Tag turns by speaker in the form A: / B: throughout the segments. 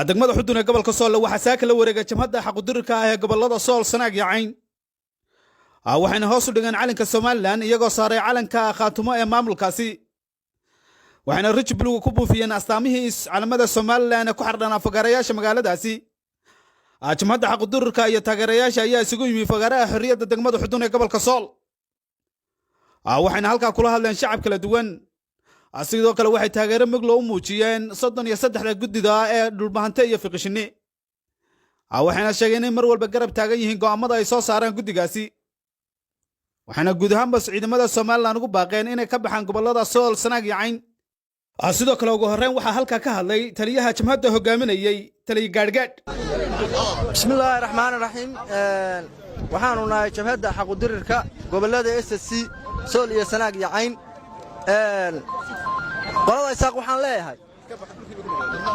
A: degmada xudun ee gobolka Sool waxa saaka la wareegay jamhadda xaqudirka ah ee gobolada Sool Sanaag iyo Cayn waxayna hoos u dhigeen calanka Soomaaliland iyagoo saaray calanka qaatumo ee maamulkaasi waxayna rij blue ku buufiyeen astaamihii calamada Soomaaliland ee ku xardhan afgarayaasha magaaladaasi jamhadda xaqudirka iyo taageerayaasha ayaa isugu yimid fagaraha xorriyadda degmada xudun ee gobolka Sool waxayna halka kula hadleen shacab kala duwan sidoo kale waxay taageero maglo u muujiyeen 33 gudida ee dhulbahante iyo fiqishini waxayna sheegeen in mar walba garab taagan yihiin go'aamada ay soo saareen gudigaasi waxayna guud ahaan bas ciidamada Soomaaliland ugu baaqeen inay ka baxaan gobolada Sool Sanaag iyo Cayn sidoo kale ugu horreyn waxa halka ka hadlay taliyaha jamhadda hogaaminayay taliye gaadhgaadh
B: bismillaahir rahmaanir rahiim waxaanu nahay jamhadda xaqudirka gobolada SSC Sool iyo Sanaag iyo Cayn qolada isaaq waxaan leeyahay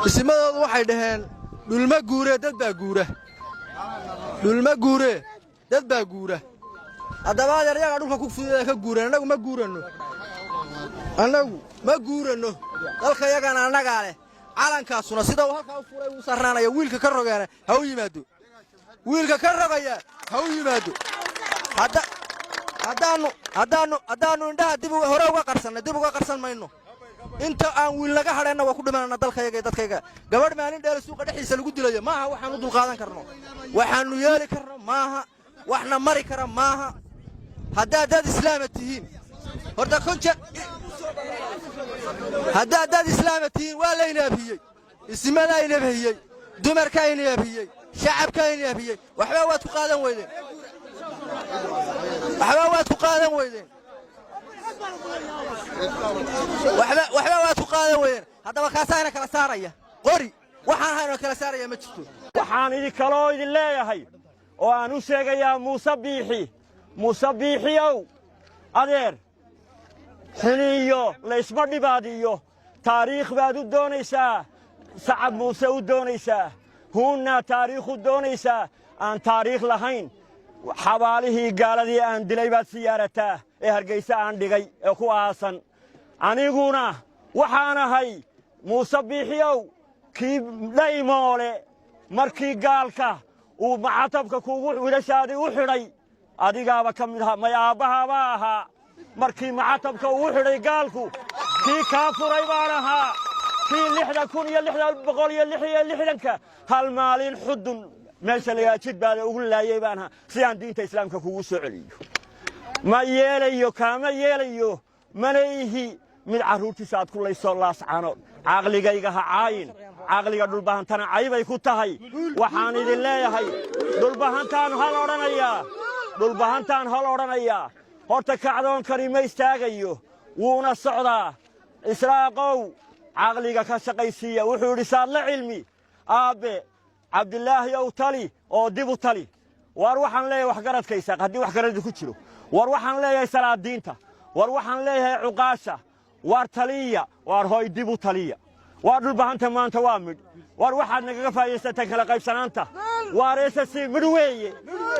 B: ismadoodu waxay dhaheen dhulma guure dad baa guura dhulma guure dad baa guura haddaba yaga dhulka ku fududee ka guureen anagu ma guurano dalka yagana anaga leh calankaasuna sida uu halka u furay uu sarnaanayo wiilka ka rogeena ha u yimaado wiilka ka rogaya ha u yimaado haddaanu indhaha dib hore uga qarsanay dib uga qarsan mayno inta aan wiil laga hadhayna waa ku dhimanana dalkayaga iyo dadkayga gabadh maalin dheer suuqa dhexdiisa lagu dilayo maaha waxaan u dulqaadan karno waxaanu yeeli karno maaha waxna mari kara maaha haddaad dad islaama tihiin horta konja haddaad dad islaama tihiin waa la inaabiyey ismada inaabiyey dumarka inaabiyey shacabka inaabiyey waxba waad ku qaadan weydeen waxba waad ku qaadan weydeen haddaba kaasaana kala saaraya qori waxaan hayno kala saaraya ma jirto
C: waxaan idin kaloo idin leeyahay oo aan u sheegayaa Muuse Biixiyow adeer xiniyo laysma dhibaadiyo taariikh baad u doonaysaa sacab Muuse u doonaysaa huuna taariikh u doonaysaa aan taariikh lahayn xabaalihii gaaladii aan dilay baad siyaarataa ee Hargeysa aan dhigay ee ku aasan aniguna waxaan ahay Muuse Biixiyow kii dhaymoole markii gaalka uu macatabka kuugu wiilashaadii u xidhay adigaaba ka mid ahaa may aabbahaaba ahaa markii macatabka uu xidhay gaalku kii kaa furay baan ahaa kii 6,660 hal maalin xudun meesha laga jid baad ugu laayay baan ahaa si aan diinta islaamka kugu soo celiyo ma yeelayo kaama yeelayo maleehi mid caruurtiisa aad ku layso laascaano aqligayga ha caayin aqliga dhulbahantana caybay ku tahay waxaan idin leeyahay dhulbahantaan hal odhanaya horta kacdoon karima istaagayo wuuna socdaa israaqow aqliga ka shaqaysiya wuxuu yidhi saadla cilmi aabe cabdilaahi ow tali oo dib u tali war waxaan leeyahay wax garadkaysa haddii wax garad ku jiro war waxaan leeyahay salaadiinta war waxaan leeyahay cuqaasha war taliya war hooy dib u taliya war dhulbahanta maanta waa mid war waxaad nagaga faa'iidaysataan kala qaybsanaanta war SSC mid weeye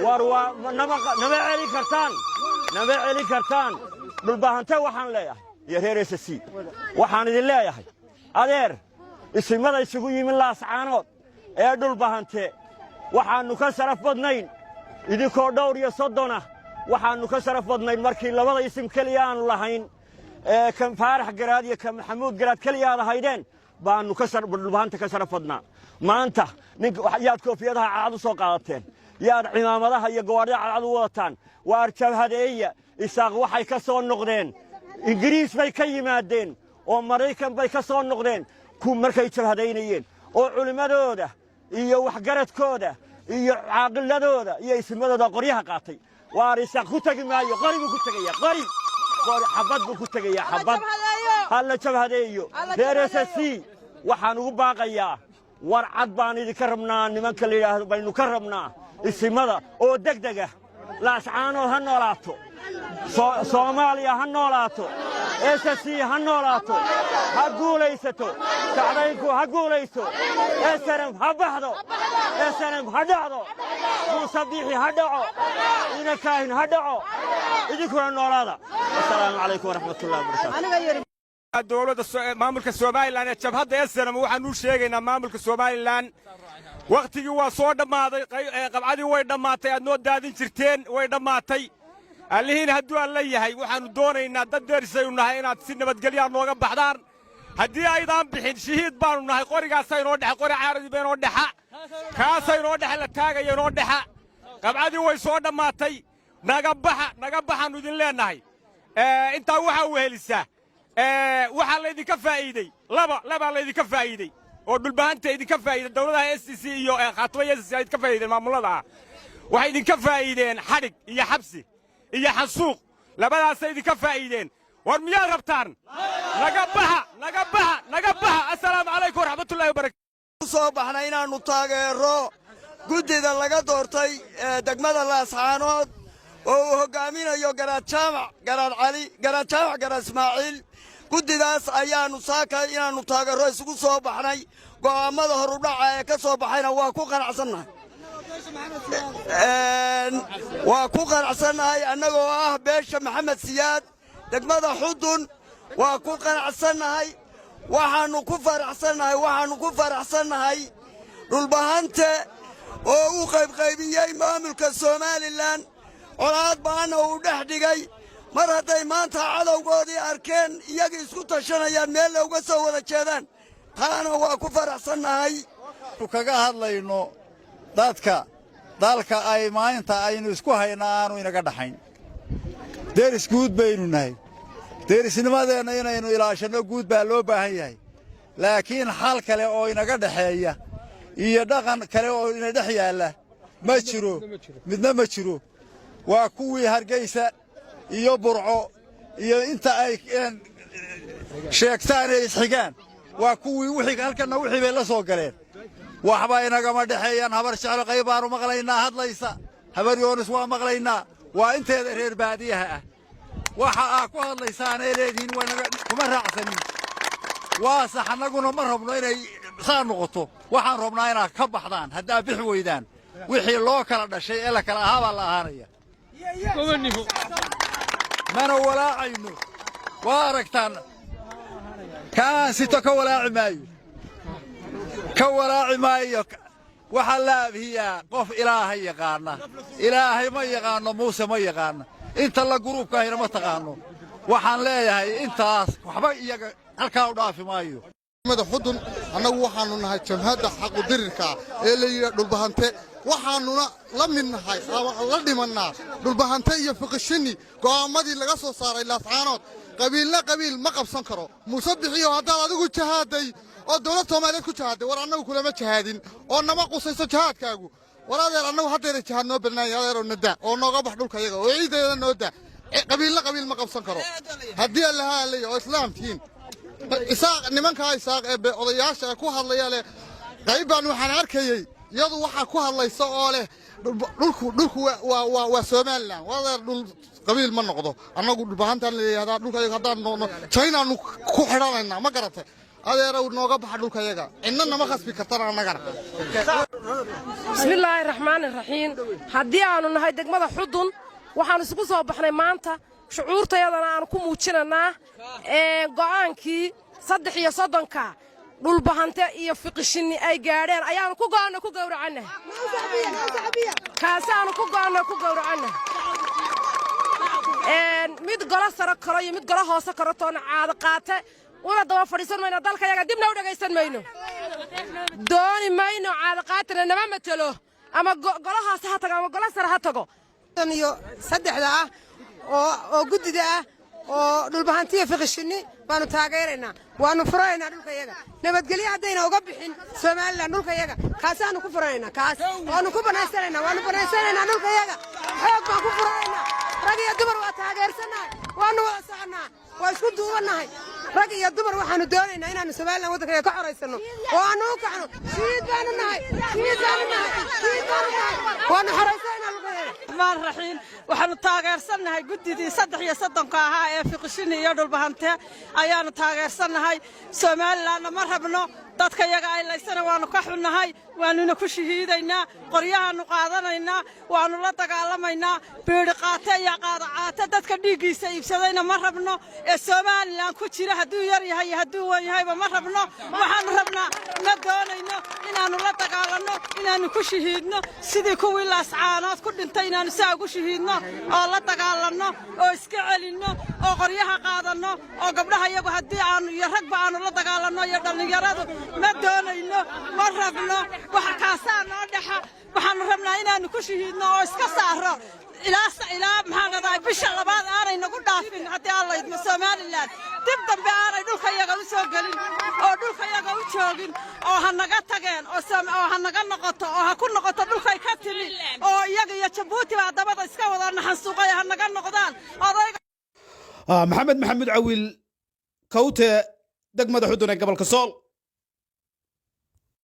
C: war nama celi kartaan dhulbahanta waxaan leeyahay iyo reer SSC waxaan idin leeyahay adeer isimada isugu yimid laascaanood ee dhulbahante waxaanu ka sharaf badnayn idinkoo dhowr iyo 30 waxaanu ka sharaf badnayn markii labada isim kaliya aanu lahayn kan Faarax Garaad iyo kan Maxamuud Garaad kaliya aad haydeen baanu ka sharaf dhulbahante ka sharaf badnaa maanta yaad koofiyadaha cad u soo qaadateen yaad cimaamadaha iyo gawaadhida cad u wadataan waar jabhadeeya isaaq waxay ka soo noqdeen Ingiriis bay ka yimaadeen oo Mareykan bay ka soo noqdeen ku markay jabhadeynayeen oo culimadooda iyo waxgaradkooda iyo caaqiladooda iyo ismadooda qoryaha qaatay waar isaaq ku tagi maayo qorigu ku tagaya qori xabad buu ku tagaya xabad hal jabhadeeyo reer SSC waxaan ugu baaqayaa warcad baan idinka rabnaa nimanka la yidhaahdo baynu ka rabnaa isimada oo degdega laascaanood ha noolaato soomaaliya ha noolaato SSC ha noolaato ha guulaysato kacdaynku ha guulaysto SNM ha baxdo SNM ha dhacdo muuse biixi ha dhaco ina kaahin ha dhaco idinkuna noolaada assalaamu calaykum waraxmatullahi wabarakaatu
D: dowladda maamulka Soomaaliland ee jabhadda SNM waxaan u sheegaynaa maamulka Soomaaliland waqtigii waa soo dhamaaday qabcadii way dhamaatay aad noo daadin jirteen way dhamaatay allihiin hadduu alla yahay waxaanu doonaynaa dad deerisaynu nahay inaad si nabadgelyo nooga baxdaan haddii aydaan bixin shahiid baanu nahay qorigaasay noo dhexa qori caaradii bay noo dhexa kaasay noo dhexa la taagaya noo dhexa qabcadii way soo dhammaatay naga baxaanu idin leenahay intaa waxaa wehelisaa waxaa laydinka faa'iiday labaa laydinka faa'iiday oo dhulbahanta idinka faa'iiday dowladaha SCC iyo khaatuma SCC ay idinka faa'iideen maamulada waxay idinka faa'iideen xadhig iyo xabsi iyo xasuuq labadaasay idinka faa'iideen war miyaad rabtaan naga baxa assalaamu calaykum waraxmatullaahi wabarakaatu
E: soo baxnay inaannu taageero guddida laga doortay degmada laascaanood oo uu hoggaaminayo garaad jaamac garaad cali garaad jaamac garaad ismaaciil guddidaas ayaannu saaka inaannu taageero isugu soo baxnay go'aammada horudhaca ee ka soo baxayna waa ku qanacsannahay annagoo ah beesha maxamed siyaad degmada xudun waa ku qanacsannahay waxaannu ku faraxsannahay dhulbahante oo u qaybqaybiyey maamulka Soomaaliland colaad baana uu dhex dhigay mar hadday maanta cadowgoodii arkeen iyagii isku tashanayaan meel uga soo wada jeedaan taana waa ku faraxsannahay
F: kaga hadlayno dalka ay maanta aynu isku haynaa aanu inaga dhaxayn deris guud baynu nahay derisnimadeenna inaynu ilaashanno guud baa loo baahan yahay laakiin xal kale oo inaga dhaxeeya iyo dhaqan kale oo ina dhex yaalla midna ma jiro waa kuwii Hargeysa iyo Burco iyo inta ay sheegtaan ay isxigaan waa kuwii wixii halkana wixii bay la soo galeen waxba inagama dhaxeeyaan habar jecel qaybaanu maqlaynaa hadlaysa habar yoonis waa maqlaynaa waa inteeda reer baadiyaha ah waxa aad ku hadlaysaan ee leedihiin kuma raacsanin waa sax annaguna ma rabno inay saa noqoto waxaan rabnaa inaad ka baxdaan haddaa bixi weydaan wixii loo kala dhashay ee la kala ahaa baa la ahaanaya mana walaacayno waa aragtaan kaan sito ka walaaci maayo waxaa la abhiyaa qof ilaahay yaqaana ilaahay ma yaqaano muuse ma yaqaana inta la gruubka ahina ma taqaano waxaan leeyahay intaas waxba iyaga halkaa u dhaafi maayo
G: xudun annagu waxaannu nahay jamhadda xaqudirirka ee la yidhaa dhulbahante waxaannuna la mid nahay la dhimannaa dhulbahante iyo fiqishini go'aammadii laga soo saaray laascaanood qabiilna qabiil ma qabsan karo muuse bixiyo haddaad adigu jahaaday oo dowlad Soomaaliyeed ku jahaaday war annagu kulama jahaadin oo nama qusayso jahaadkaagu war adeer annagu haddeena jahaad noo bilnaayo adeeroo nada oo nooga bax dhulka iyaga oo ciideeda noo daa qabiilna qabiil ma qabsan karo haddii allaha leeyahay oo islaamtiin nimankaa isaaq ee odayaasha ku hadlaya leh qaybaan waxaan arkayay iyadu waxa ku hadlaysa oo leh dhulku waa Soomaaliland wadeer dhul qabiil ma noqdo annagu dhulbahantan leeyahay dhulka iyaga haddaan noqono China ku xidhanaynaa ma garatay adeerow nooga baxa dhulka iyaga innana ma khasbi kartana annagana
H: bismillaahi raxmaani raxiim haddii aanu nahay degmada xudun waxaan isugu soo baxnay maanta shucuurtayadana aan ku muujinanaa go'aankii 33 dhulbahante iyo fiqishini ay gaadheen ayaanu ku go'aano ku gowracannahay kaasaanu ku go'aano ku gowracannahay mid gola sare karo iyo mid gola hoose karo toona caado qaate una daba fadhiisan mayno dalkayaga dibna u dhagaysan mayno dooni mayno caado qaatana nama matelo ama gola hoose ha tago ama gola sare ha tago
I: iyo saddexda ah oo guddida ah oo dhulbahantiya fiqishini baanu taageeraynaa waanu furaynaa dhulkayaga nabadgelyo haddayna uga bixin Soomaaliland dhulkayaga kaasaanu ku furaynaa kaas waanu ku banaysanaynaa dhulkayaga xoog baan ku furaynaa rag iyo dumar waa taageersanahay waanu wada soconaa waa isku duubanahay rag iyo dumar waxaanu doonaynaa inaanu Soomaaliland waddanka ka xoreysano oo aanu u kacno shiid baanu nahay waanu xoreysanaynaa
J: maan raxiin waxaanu taageersanahay guddidii 3 ahaa ee fiqishini iyo dhulbahante ayaanu taageersanahay Soomaaliland ma rabno dadka yaga ay laysana waanu ka xunnahay waanuna ku shahiidaynaa qoryahaanu qaadanaynaa waanu la dagaalamaynaa beeri qaate iyo qaadacaate dadka dhiigiisa iibsadayna ma rabno ee Soomaaliland ku jira hadduu yar yahay hadduu weyn yahayba ma rabno waxaanu rabnaa ma doonayno inaanu la dagaalanno inaanu ku shahiidno sidii kuwii laascaanood ku dhintay inaanu saa ugu shahiidno oo la dagaalanno oo iska celinno oo qoryaha qaadanno oo gabdhaha iyagu haddii aanu iyo ragba aanu la dagaalanno iyo dhallinyaradu ma doonayno ma rabno waxa kaasaa noo dhaxa waxaanu rabnaa inaanu ku shahiidno oo iska saaro ilaa maxaan leedahay bisha labaad aanay nagu dhaafin haddii aan laydmo Soomaaliland dib dambe aanay dhulka iyaga u soo gelin oo dhulka iyaga u joogin oo ha naga tageen oo ha naga noqoto oo ha ku noqoto dhulkay ka timi oo iyaga iyo Jabuuti baa dabada iska wada naxasuuqay ha naga noqdaan odayga
A: maxamed maxamuud cawiil kawte degmada xudun ee gobolka Sool.